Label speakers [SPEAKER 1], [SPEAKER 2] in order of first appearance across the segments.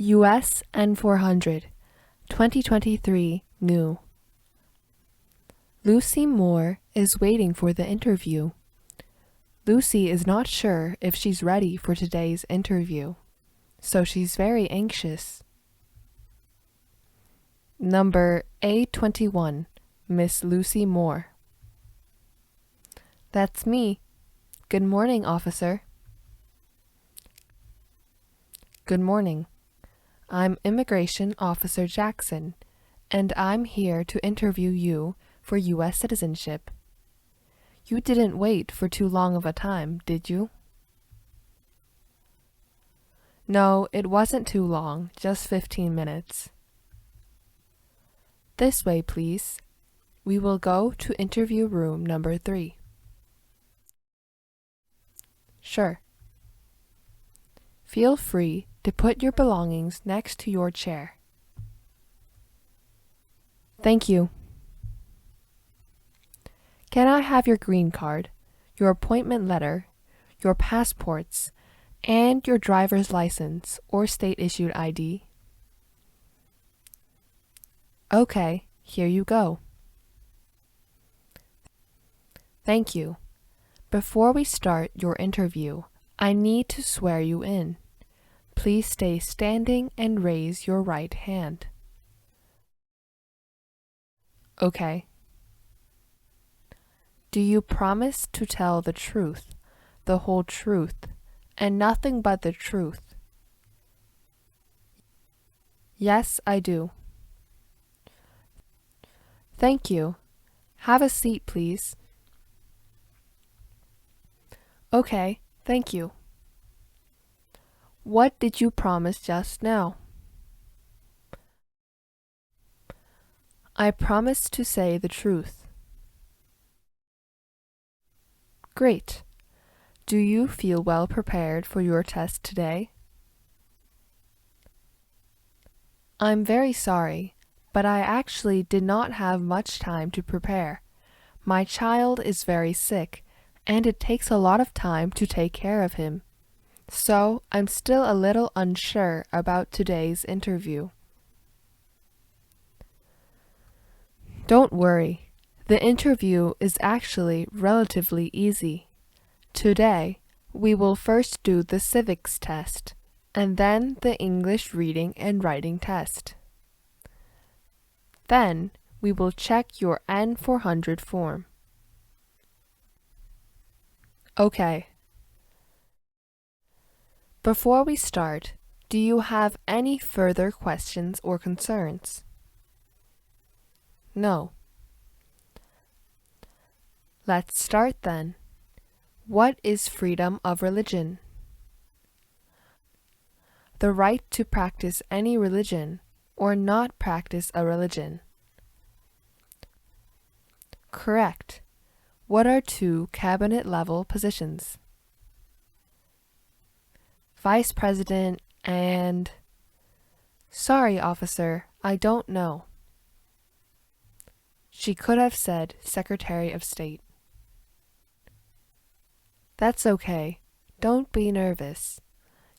[SPEAKER 1] US N400, 2023 new. Lucy Moore is waiting for the interview. Lucy is not sure if she's ready for today's interview, so she's very anxious. Number A21, Miss Lucy Moore. That's me. Good morning, officer. Good morning. I'm Immigration Officer Jackson, and I'm here to interview you for U.S. citizenship. You didn't wait for too long of a time, did you? No, it wasn't too long, just 15 minutes. This way, please. We will go to interview room number 3. Sure. Feel free to put your belongings next to your chair. Thank you. Can I have your green card, your appointment letter, your passports, and your driver's license or state-issued ID? Okay, here you go. Thank you. Before we start your interview, I need to swear you in. Please stay standing and raise your right hand. Okay. Do you promise to tell the truth, the whole truth, and nothing but the truth? Yes, I do. Thank you. Have a seat, please. Okay, thank you. What did you promise just now? I promised to say the truth. Great. Do you feel well prepared for your test today? I'm very sorry, but I actually did not have much time to prepare. My child is very sick, and it takes a lot of time to take care of him. So I'm still a little unsure about today's interview. Don't worry. The interview is actually relatively easy. Today, we will first do the Civics Test, and then the English reading and writing test. Then, we will check your N400 form. Okay. Before we start, do you have any further questions or concerns? No. Let's start then. What is freedom of religion? The right to practice any religion or not practice a religion. Correct. What are 2 cabinet-level positions? Vice President and... Sorry, officer, I don't know. She could have said Secretary of State. That's okay. Don't be nervous.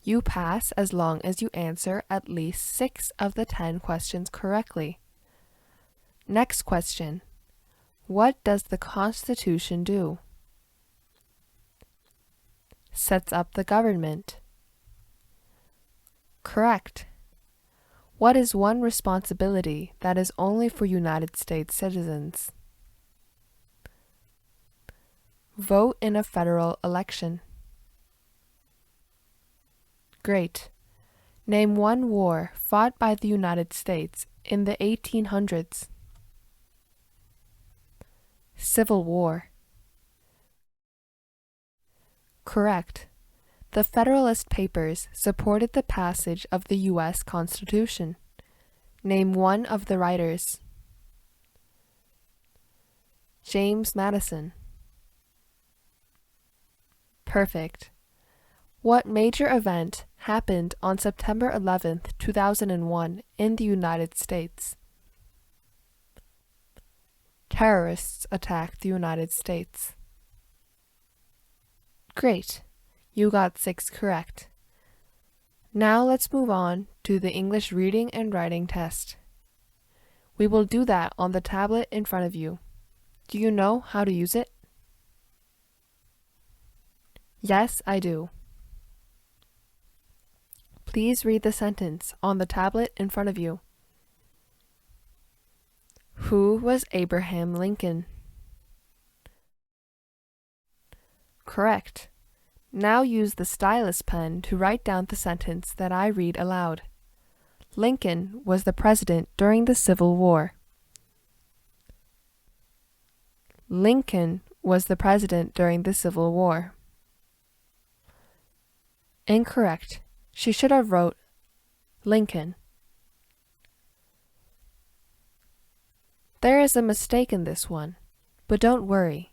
[SPEAKER 1] You pass as long as you answer at least 6 of the 10 questions correctly. Next question. What does the Constitution do? Sets up the government. Correct. What is one responsibility that is only for United States citizens? Vote in a federal election. Great. Name one war fought by the United States in the 1800s. Civil War. Correct. The Federalist Papers supported the passage of the U.S. Constitution. Name one of the writers. James Madison. Perfect. What major event happened on September 11th, 2001 in the United States? Terrorists attacked the United States. Great. You got 6 correct. Now let's move on to the English reading and writing test. We will do that on the tablet in front of you. Do you know how to use it? Yes, I do. Please read the sentence on the tablet in front of you. Who was Abraham Lincoln? Correct. Now use the stylus pen to write down the sentence that I read aloud. Lincoln was the president during the Civil War. Lincoln was the president during the Civil War. Incorrect. She should have wrote Lincoln. There is a mistake in this one, but don't worry.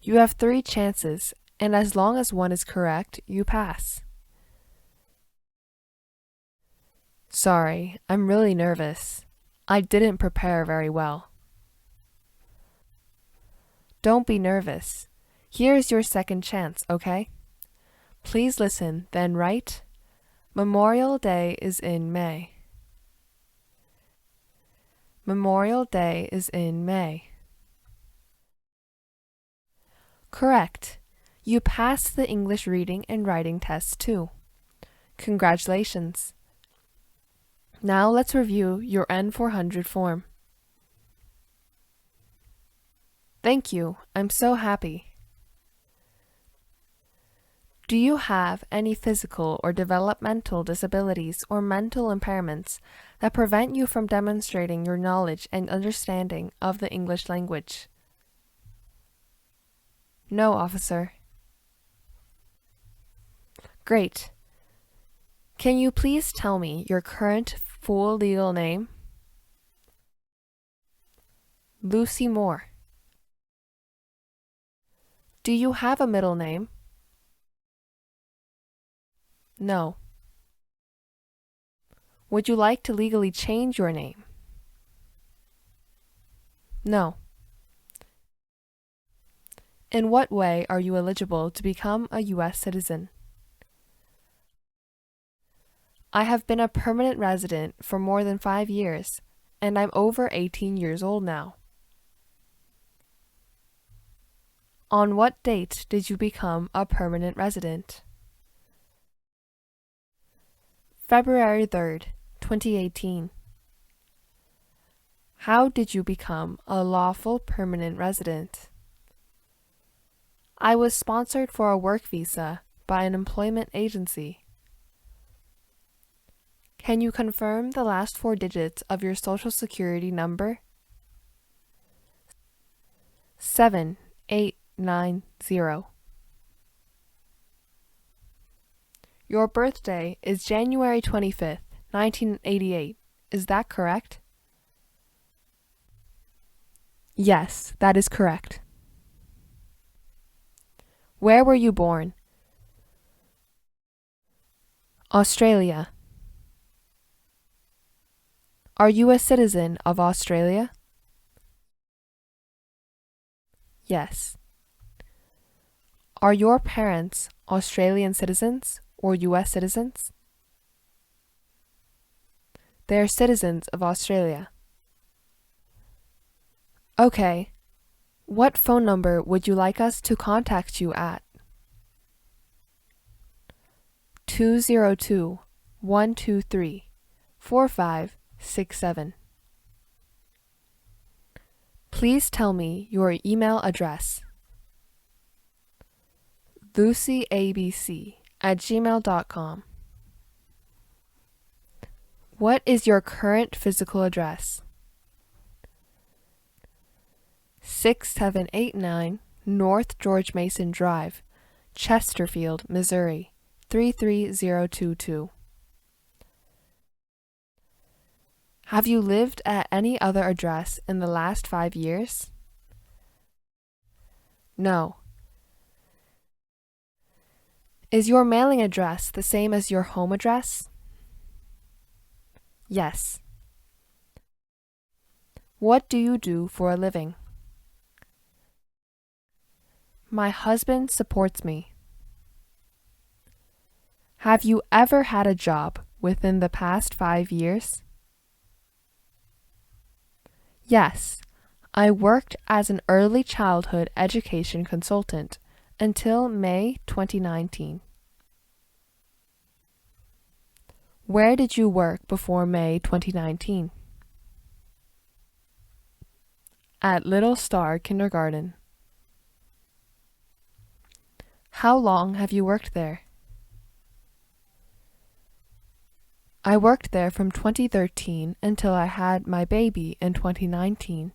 [SPEAKER 1] You have 3 chances, and as long as one is correct, you pass. Sorry, I'm really nervous. I didn't prepare very well. Don't be nervous. Here's your second chance, okay? Please listen, then write, Memorial Day is in May. Memorial Day is in May. Correct. You passed the English reading and writing test too. Congratulations. Now let's review your N400 form. Thank you. I'm so happy. Do you have any physical or developmental disabilities or mental impairments that prevent you from demonstrating your knowledge and understanding of the English language? No, officer. Great. Can you please tell me your current full legal name? Lucy Moore. Do you have a middle name? No. Would you like to legally change your name? No. In what way are you eligible to become a U.S. citizen? I have been a permanent resident for more than 5 years, and I'm over 18 years old now. On what date did you become a permanent resident? February 3rd, 2018. How did you become a lawful permanent resident? I was sponsored for a work visa by an employment agency. Can you confirm the last 4 digits of your Social Security number? 7890. Your birthday is January 25th, 1988. Is that correct? Yes, that is correct. Where were you born? Australia. Are you a citizen of Australia? Yes. Are your parents Australian citizens or U.S. citizens? They are citizens of Australia. Okay. What phone number would you like us to contact you at? 202-123-4567. Please tell me your email address. lucyabc@gmail.com. What is your current physical address? 6789 North George Mason Drive, Chesterfield, Missouri, 33022. Have you lived at any other address in the last 5 years? No. Is your mailing address the same as your home address? Yes. What do you do for a living? My husband supports me. Have you ever had a job within the past 5 years? Yes, I worked as an early childhood education consultant until May 2019. Where did you work before May 2019? At Little Star Kindergarten. How long have you worked there? I worked there from 2013 until I had my baby in 2019.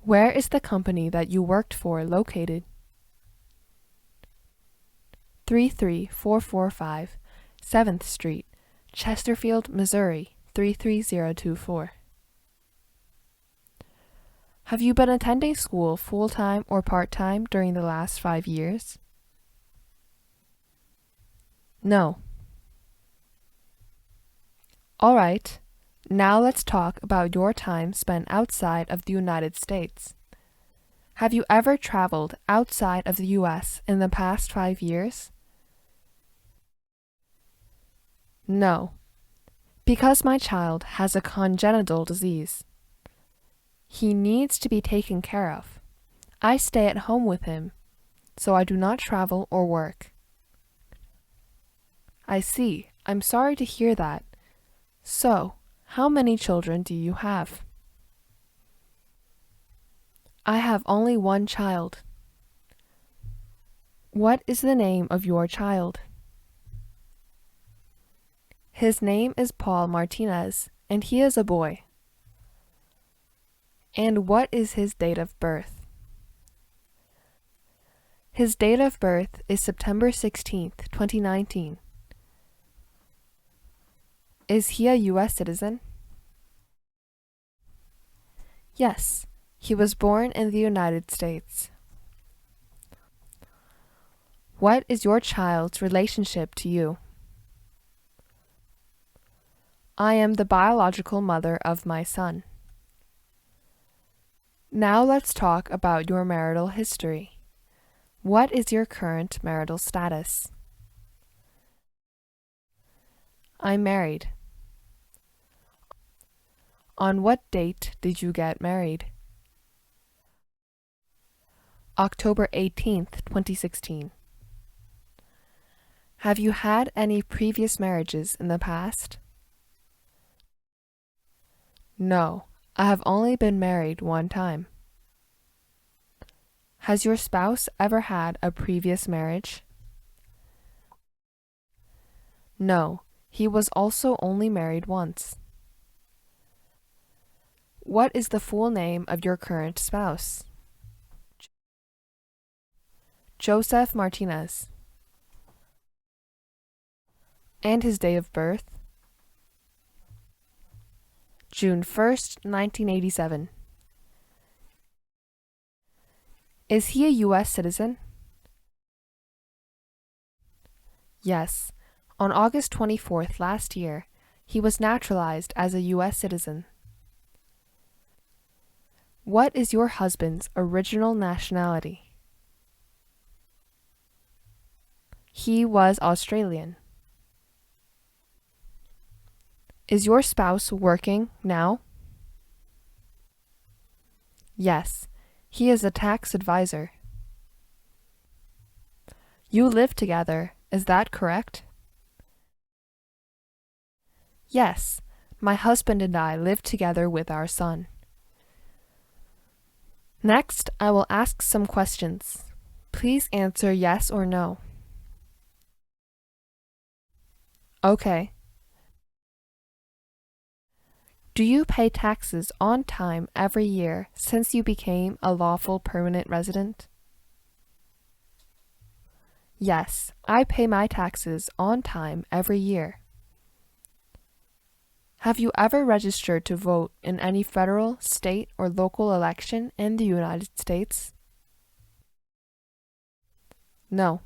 [SPEAKER 1] Where is the company that you worked for located? 33445 7th Street, Chesterfield, Missouri 33024. Have you been attending school full-time or part-time during the last 5 years? No. All right, now let's talk about your time spent outside of the United States. Have you ever traveled outside of the U.S. in the past 5 years? No, because my child has a congenital disease. He needs to be taken care of. I stay at home with him, so I do not travel or work. I see. I'm sorry to hear that. So, how many children do you have? I have only one child. What is the name of your child? His name is Paul Martinez, and he is a boy. And what is his date of birth? His date of birth is September 16th, 2019. Is he a U.S. citizen? Yes, he was born in the United States. What is your child's relationship to you? I am the biological mother of my son. Now let's talk about your marital history. What is your current marital status? I'm married. On what date did you get married? October 18th, 2016. Have you had any previous marriages in the past? No, I have only been married one time. Has your spouse ever had a previous marriage? No, he was also only married once. What is the full name of your current spouse? Joseph Martinez. And his date of birth? June 1st, 1987. Is he a U.S. citizen? Yes. On August 24th last year, he was naturalized as a U.S. citizen. What is your husband's original nationality? He was Australian. Is your spouse working now? Yes, he is a tax advisor. You live together, is that correct? Yes, my husband and I live together with our son. Next, I will ask some questions. Please answer yes or no. Okay. Do you pay taxes on time every year since you became a lawful permanent resident? Yes, I pay my taxes on time every year. Have you ever registered to vote in any federal, state, or local election in the United States? No.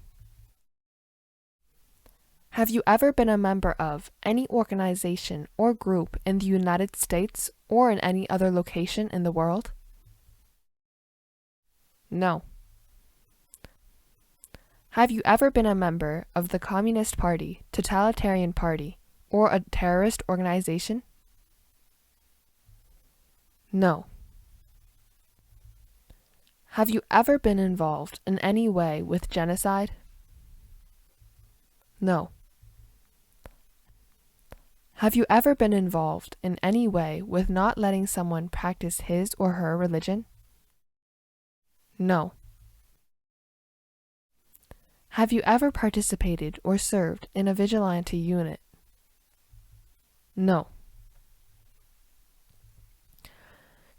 [SPEAKER 1] Have you ever been a member of any organization or group in the United States or in any other location in the world? No. Have you ever been a member of the Communist Party, Totalitarian Party, or a terrorist organization? No. Have you ever been involved in any way with genocide? No. Have you ever been involved in any way with not letting someone practice his or her religion? No. Have you ever participated or served in a vigilante unit? No.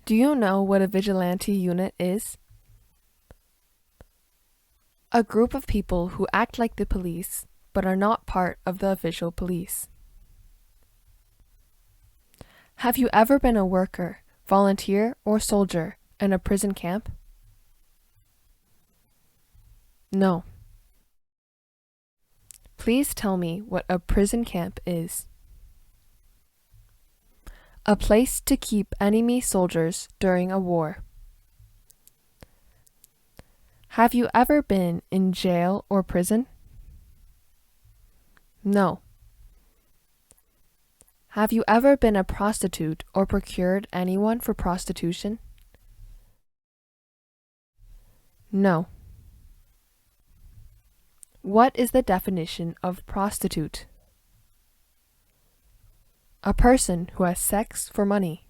[SPEAKER 1] Do you know what a vigilante unit is? A group of people who act like the police but are not part of the official police. Have you ever been a worker, volunteer, or soldier in a prison camp? No. Please tell me what a prison camp is. A place to keep enemy soldiers during a war. Have you ever been in jail or prison? No. Have you ever been a prostitute or procured anyone for prostitution? No. What is the definition of prostitute? A person who has sex for money.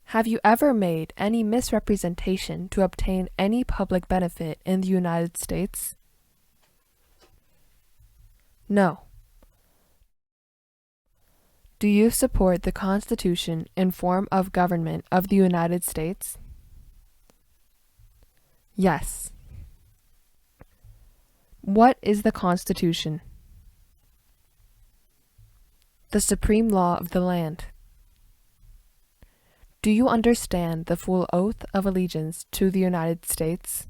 [SPEAKER 1] Have you ever made any misrepresentation to obtain any public benefit in the United States? No. Do you support the Constitution and form of government of the United States? Yes. What is the Constitution? The supreme law of the land. Do you understand the full oath of allegiance to the United States?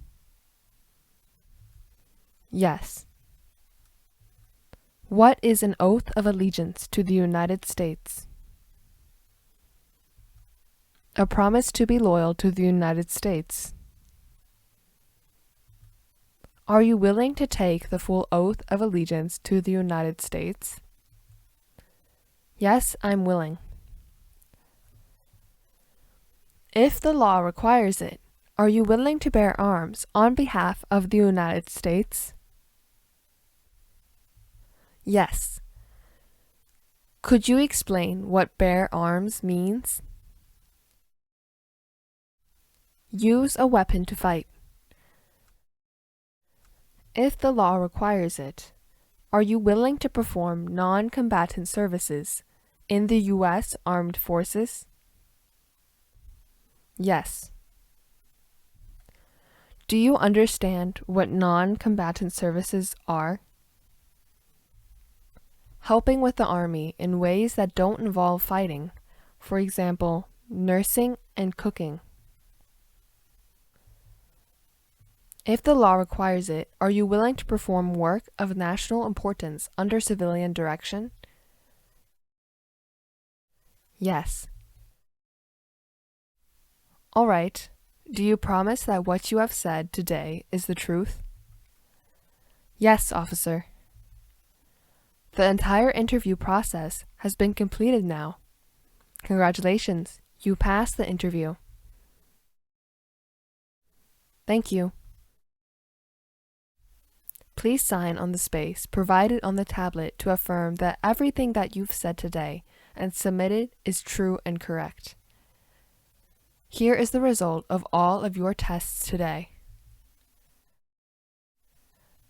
[SPEAKER 1] Yes. What is an oath of allegiance to the United States? A promise to be loyal to the United States. Are you willing to take the full oath of allegiance to the United States? Yes, I'm willing. If the law requires it, are you willing to bear arms on behalf of the United States? Yes. Could you explain what bear arms means? Use a weapon to fight. If the law requires it, are you willing to perform non-combatant services in the U.S. Armed Forces? Yes. Do you understand what non-combatant services are? Helping with the Army in ways that don't involve fighting, for example, nursing and cooking. If the law requires it, are you willing to perform work of national importance under civilian direction? Yes. All right. Do you promise that what you have said today is the truth? Yes, officer. The entire interview process has been completed now. Congratulations, you passed the interview. Thank you. Please sign on the space provided on the tablet to affirm that everything that you've said today and submitted is true and correct. Here is the result of all of your tests today.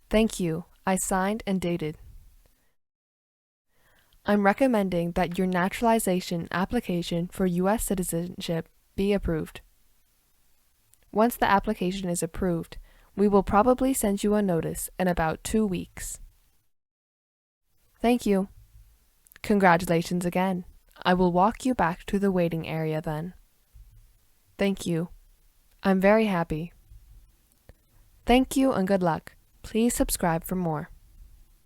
[SPEAKER 1] Thank you. I signed and dated. I'm recommending that your naturalization application for U.S. citizenship be approved. Once the application is approved, we will probably send you a notice in about 2 weeks. Thank you. Congratulations again. I will walk you back to the waiting area then. Thank you. I'm very happy. Thank you and good luck. Please subscribe for more.